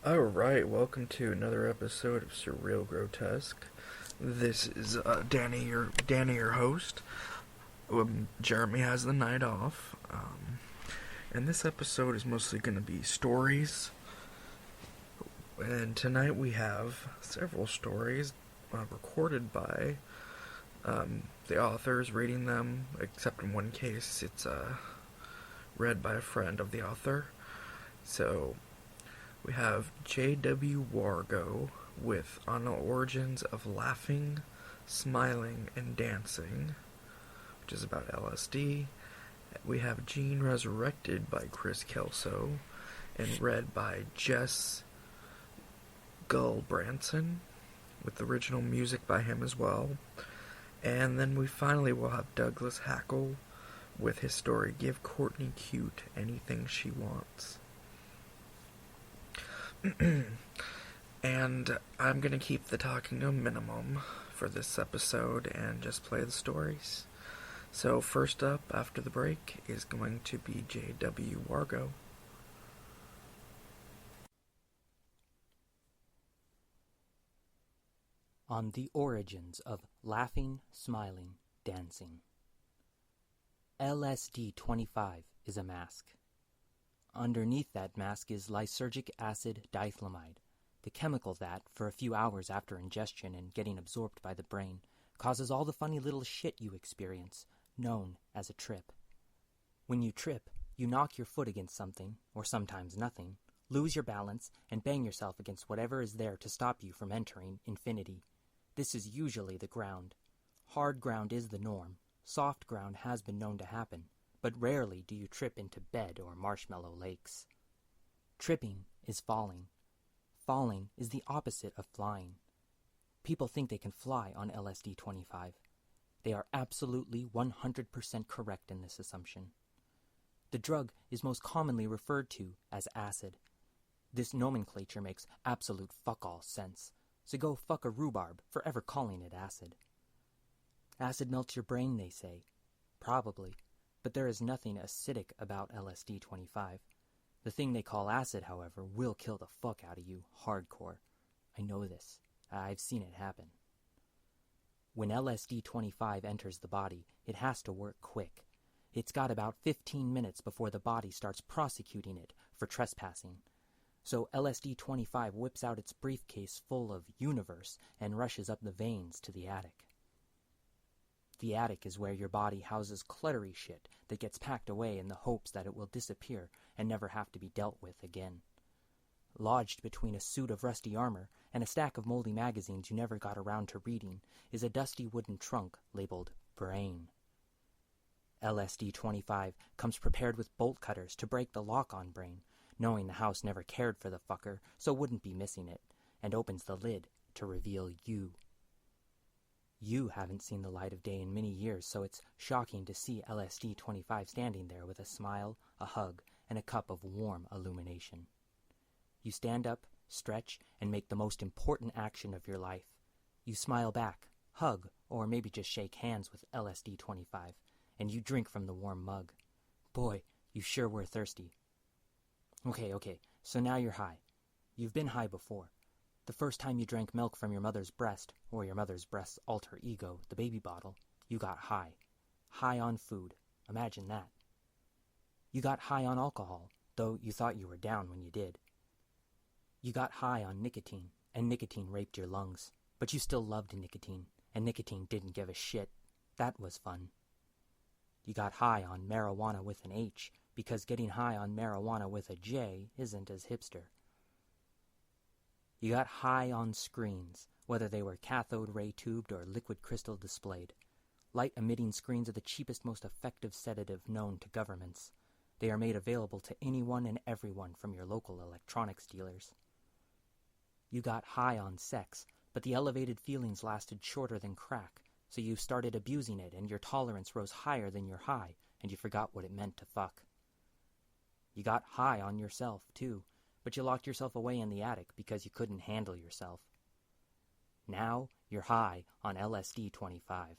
Alright, welcome to another episode of Surreal Grotesque. This is Danny, your host. Jeremy has the night off. And this episode is mostly going to be stories. And tonight we have several stories recorded by the authors reading them, except in one case it's read by a friend of the author. So we have J.W. Wargo with On the Origins of Laughing, Smiling, and Dancing, which is about LSD. We have Gene Resurrected by Chris Kelso, and read by Jess Gull-Branson, with original music by him as well. And then we finally will have Douglas Hackle with his story, Give Courtney Cute Anything She Wants. And I'm going to keep the talking a minimum for this episode and just play the stories. So first up, after the break, is going to be J.W. Wargo. On the Origins of Laughing, Smiling, Dancing. LSD-25 is a mask. Underneath that mask is lysergic acid diethylamide, the chemical that, for a few hours after ingestion and getting absorbed by the brain, causes all the funny little shit you experience, known as a trip. When you trip, you knock your foot against something, or sometimes nothing, lose your balance, and bang yourself against whatever is there to stop you from entering infinity. This is usually the ground. Hard ground is the norm. Soft ground has been known to happen, but rarely do you trip into bed or marshmallow lakes. Tripping is falling. Falling is the opposite of flying. People think they can fly on LSD-25. They are absolutely 100% correct in this assumption. The drug is most commonly referred to as acid. This nomenclature makes absolute fuck-all sense, so go fuck a rhubarb for ever calling it acid. Acid melts your brain, they say. Probably. But there is nothing acidic about LSD-25. The thing they call acid, however, will kill the fuck out of you hardcore. I know this. I've seen it happen. When LSD-25 enters the body, it has to work quick. It's got about 15 minutes before the body starts prosecuting it for trespassing. So LSD-25 whips out its briefcase full of universe and rushes up the veins to the attic. The attic is where your body houses cluttery shit that gets packed away in the hopes that it will disappear and never have to be dealt with again. Lodged between a suit of rusty armor and a stack of moldy magazines you never got around to reading is a dusty wooden trunk labeled Brain. LSD-25 comes prepared with bolt cutters to break the lock on Brain, knowing the house never cared for the fucker, so wouldn't be missing it, and opens the lid to reveal you. You haven't seen the light of day in many years, so it's shocking to see LSD-25 standing there with a smile, a hug, and a cup of warm illumination. You stand up, stretch, and make the most important action of your life. You smile back, hug, or maybe just shake hands with LSD-25, and you drink from the warm mug. Boy, you sure were thirsty. Okay, so now you're high. You've been high before. The first time you drank milk from your mother's breast, or your mother's breast's alter ego, the baby bottle, you got high. High on food. Imagine that. You got high on alcohol, though you thought you were down when you did. You got high on nicotine, and nicotine raped your lungs. But you still loved nicotine, and nicotine didn't give a shit. That was fun. You got high on marijuana with an H, because getting high on marijuana with a J isn't as hipster. You got high on screens, whether they were cathode ray tubed or liquid crystal displayed. Light-emitting screens are the cheapest, most effective sedative known to governments. They are made available to anyone and everyone from your local electronics dealers. You got high on sex, but the elevated feelings lasted shorter than crack, so you started abusing it and your tolerance rose higher than your high, and you forgot what it meant to fuck. You got high on yourself, too, but you locked yourself away in the attic because you couldn't handle yourself. Now you're high on LSD 25.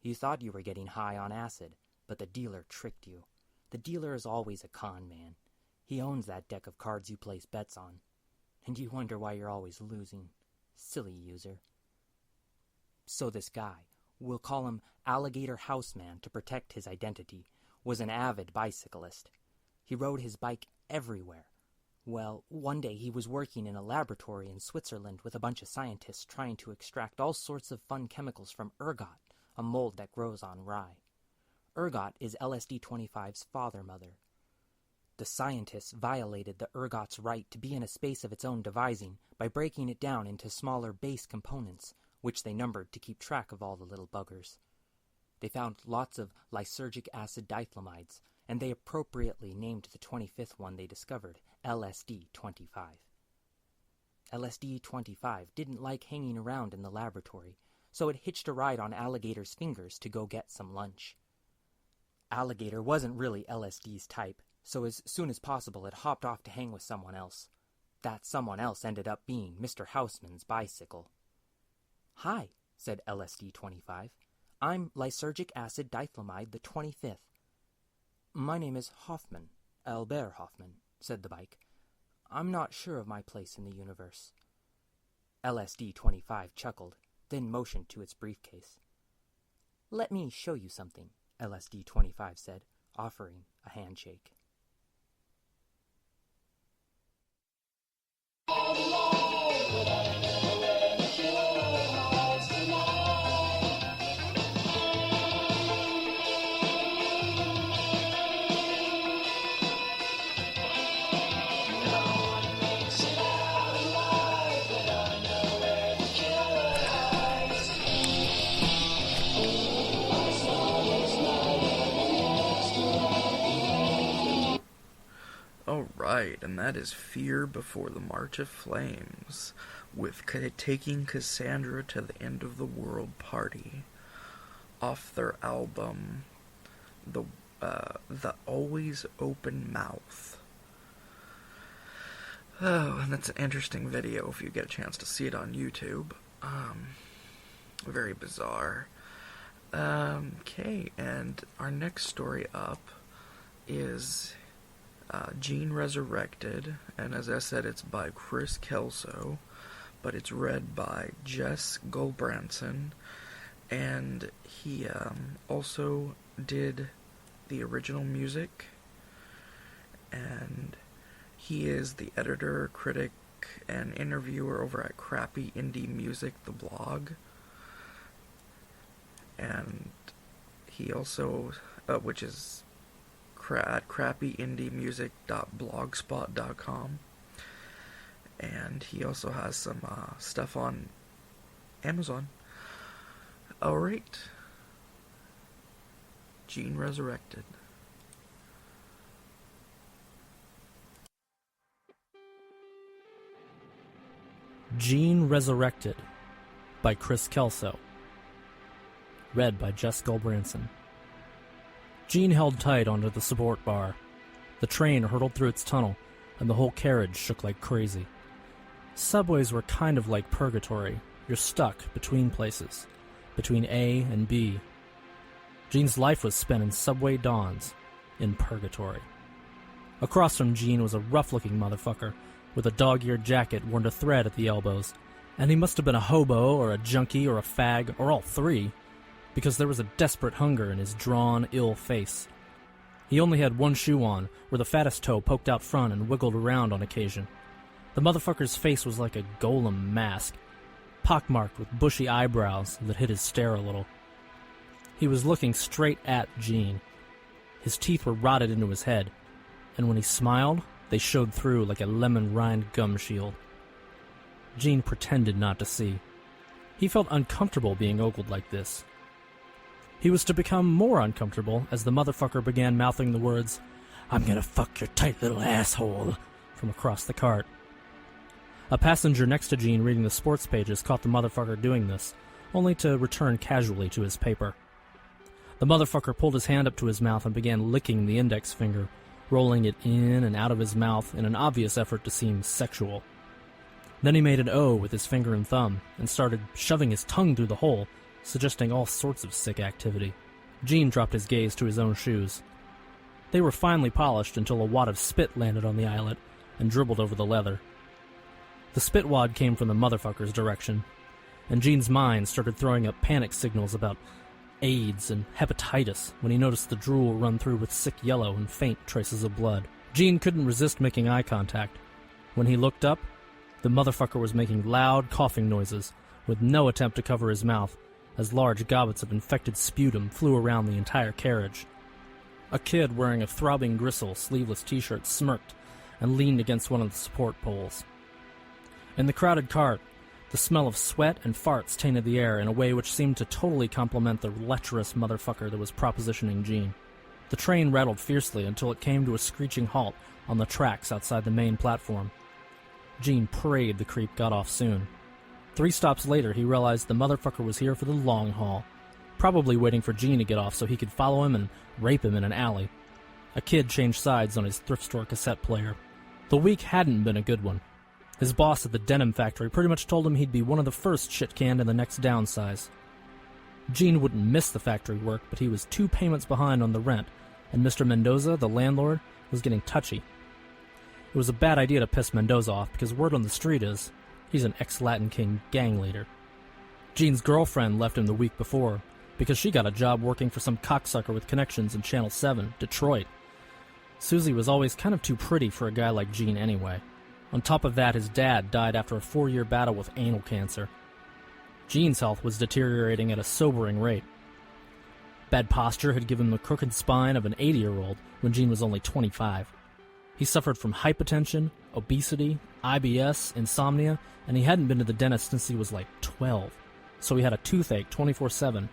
You thought you were getting high on acid, but the dealer tricked you. The dealer is always a con man. He owns that deck of cards you place bets on. And you wonder why you're always losing. Silly user. So this guy, we'll call him Alligator Houseman to protect his identity, was an avid bicyclist. He rode his bike everywhere. Well, one day he was working in a laboratory in Switzerland with a bunch of scientists trying to extract all sorts of fun chemicals from ergot, a mold that grows on rye. Ergot is LSD-25's father-mother. The scientists violated the ergot's right to be in a space of its own devising by breaking it down into smaller base components, which they numbered to keep track of all the little buggers. They found lots of lysergic acid dithlomides, and they appropriately named the 25th one they discovered LSD-25. LSD-25 didn't like hanging around in the laboratory, so it hitched a ride on Alligator's fingers to go get some lunch. Alligator wasn't really LSD's type, so as soon as possible it hopped off to hang with someone else. That someone else ended up being Mr. Houseman's bicycle. "Hi," said LSD-25. "I'm lysergic acid dithlamide the 25th. "My name is Hoffman, Albert Hoffman," said the bike. "I'm not sure of my place in the universe." LSD-25 chuckled, then motioned to its briefcase. "Let me show you something," LSD-25 said, offering a handshake. Alright, and that is Fear Before the March of Flames, with Taking Cassandra to the End of the World Party, off their album, The Always Open Mouth. Oh, and that's an interesting video if you get a chance to see it on YouTube. Very bizarre. Okay, and our next story up is Gene Resurrected, and as I said, it's by Chris Kelso, but it's read by Jess Gulbranson, and he also did the original music, and he is the editor, critic, and interviewer over at Crappy Indie Music, the blog, and he also, which is at crappyindiemusic.blogspot.com, and he also has some stuff on Amazon. Alright, Gene Resurrected. Gene Resurrected by Chris Kelso. Read by Jess Gulbranson. Gene held tight onto the support bar. The train hurtled through its tunnel, and the whole carriage shook like crazy. Subways were kind of like purgatory. You're stuck between places, between A and B. Gene's life was spent in subway dawns, in purgatory. Across from Gene was a rough-looking motherfucker, with a dog-eared jacket worn to thread at the elbows, and he must have been a hobo or a junkie or a fag, or all three, because there was a desperate hunger in his drawn, ill face. He only had one shoe on, where the fattest toe poked out front and wiggled around on occasion. The motherfucker's face was like a golem mask, pockmarked with bushy eyebrows that hid his stare a little. He was looking straight at Gene. His teeth were rotted into his head, and when he smiled, they showed through like a lemon-rind gum shield. Gene pretended not to see. He felt uncomfortable being ogled like this. He was to become more uncomfortable as the motherfucker began mouthing the words, "I'm gonna fuck your tight little asshole," from across the cart. A passenger next to Gene reading the sports pages caught the motherfucker doing this, only to return casually to his paper. The motherfucker pulled his hand up to his mouth and began licking the index finger, rolling it in and out of his mouth in an obvious effort to seem sexual. Then he made an O with his finger and thumb and started shoving his tongue through the hole, suggesting all sorts of sick activity. Gene dropped his gaze to his own shoes. They were finely polished until a wad of spit landed on the eyelet and dribbled over the leather. The spit wad came from the motherfucker's direction, and Gene's mind started throwing up panic signals about AIDS and hepatitis when he noticed the drool run through with sick yellow and faint traces of blood. Gene couldn't resist making eye contact. When he looked up, the motherfucker was making loud coughing noises, with no attempt to cover his mouth, as large gobbets of infected sputum flew around the entire carriage. A kid wearing a throbbing gristle sleeveless t-shirt smirked and leaned against one of the support poles. In the crowded cart, the smell of sweat and farts tainted the air in a way which seemed to totally complement the lecherous motherfucker that was propositioning Gene. The train rattled fiercely until it came to a screeching halt on the tracks outside the main platform. Gene prayed the creep got off soon. 3 stops later, he realized the motherfucker was here for the long haul, probably waiting for Gene to get off so he could follow him and rape him in an alley. A kid changed sides on his thrift store cassette player. The week hadn't been a good one. His boss at the denim factory pretty much told him he'd be one of the first shit-canned in the next downsize. Gene wouldn't miss the factory work, but he was 2 payments behind on the rent, and Mr. Mendoza, the landlord, was getting touchy. It was a bad idea to piss Mendoza off, because word on the street is he's an ex-Latin King gang leader. Gene's girlfriend left him the week before, because she got a job working for some cocksucker with connections in Channel 7, Detroit. Susie was always kind of too pretty for a guy like Gene anyway. On top of that, his dad died after a 4-year battle with anal cancer. Gene's health was deteriorating at a sobering rate. Bad posture had given him the crooked spine of an 80-year-old when Gene was only 25. He suffered from hypertension, obesity, IBS, insomnia, and he hadn't been to the dentist since he was like 12. So he had a toothache 24/7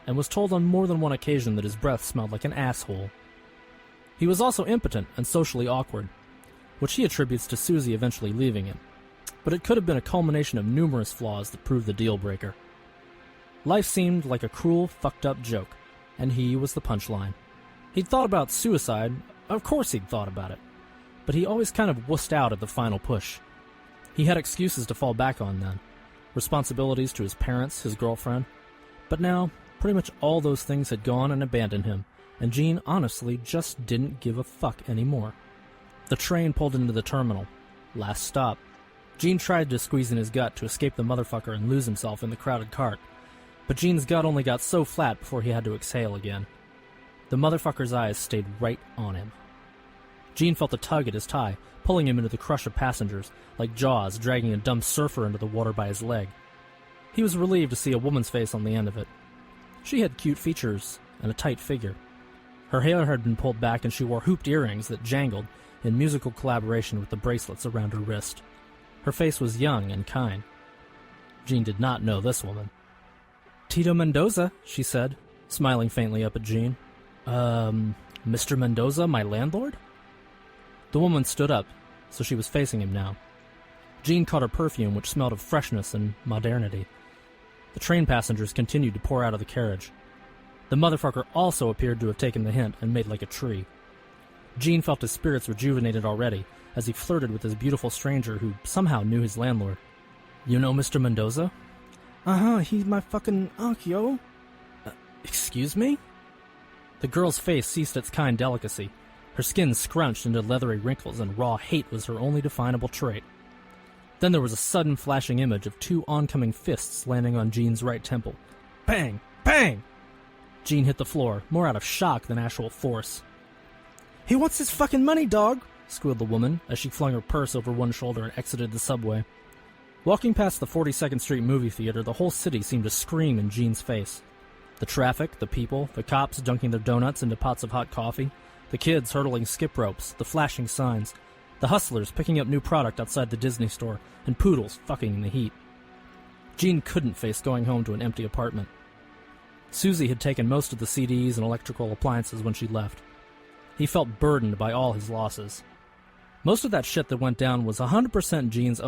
and was told on more than one occasion that his breath smelled like an asshole. He was also impotent and socially awkward, which he attributes to Susie eventually leaving him. But it could have been a culmination of numerous flaws that proved the deal-breaker. Life seemed like a cruel, fucked-up joke, and he was the punchline. He'd thought about suicide. Of course he'd thought about it. But he always kind of wussed out at the final push. He had excuses to fall back on then. Responsibilities to his parents, his girlfriend. But now, pretty much all those things had gone and abandoned him, and Gene honestly just didn't give a fuck anymore. The train pulled into the terminal. Last stop. Gene tried to squeeze in his gut to escape the motherfucker and lose himself in the crowded cart. But Gene's gut only got so flat before he had to exhale again. The motherfucker's eyes stayed right on him. Gene felt a tug at his tie, pulling him into the crush of passengers, like Jaws dragging a dumb surfer into the water by his leg. He was relieved to see a woman's face on the end of it. She had cute features and a tight figure. Her hair had been pulled back and she wore hooped earrings that jangled in musical collaboration with the bracelets around her wrist. Her face was young and kind. Gene did not know this woman. "Tito Mendoza," she said, smiling faintly up at Gene. Mr. Mendoza, my landlord?" The woman stood up, so she was facing him now. Gene caught her perfume, which smelled of freshness and modernity. The train passengers continued to pour out of the carriage. The motherfucker also appeared to have taken the hint and made like a tree. Gene felt his spirits rejuvenated already as he flirted with this beautiful stranger who somehow knew his landlord. "You know Mr. Mendoza?" "Uh-huh, he's my fucking uncle, yo." Excuse me?" The girl's face ceased its kind delicacy. Her skin scrunched into leathery wrinkles, and raw hate was her only definable trait. Then there was a sudden flashing image of 2 oncoming fists landing on Gene's right temple. Bang! Bang! Gene hit the floor, more out of shock than actual force. "He wants his fucking money, dog!" squealed the woman as she flung her purse over one shoulder and exited the subway. Walking past the 42nd Street movie theater, the whole city seemed to scream in Gene's face. The traffic, the people, the cops dunking their donuts into pots of hot coffee, the kids hurdling skip ropes, the flashing signs, the hustlers picking up new product outside the Disney store, and poodles fucking in the heat. Gene couldn't face going home to an empty apartment. Susie had taken most of the CDs and electrical appliances when she left. He felt burdened by all his losses. Most of that shit that went down was 100% Gene's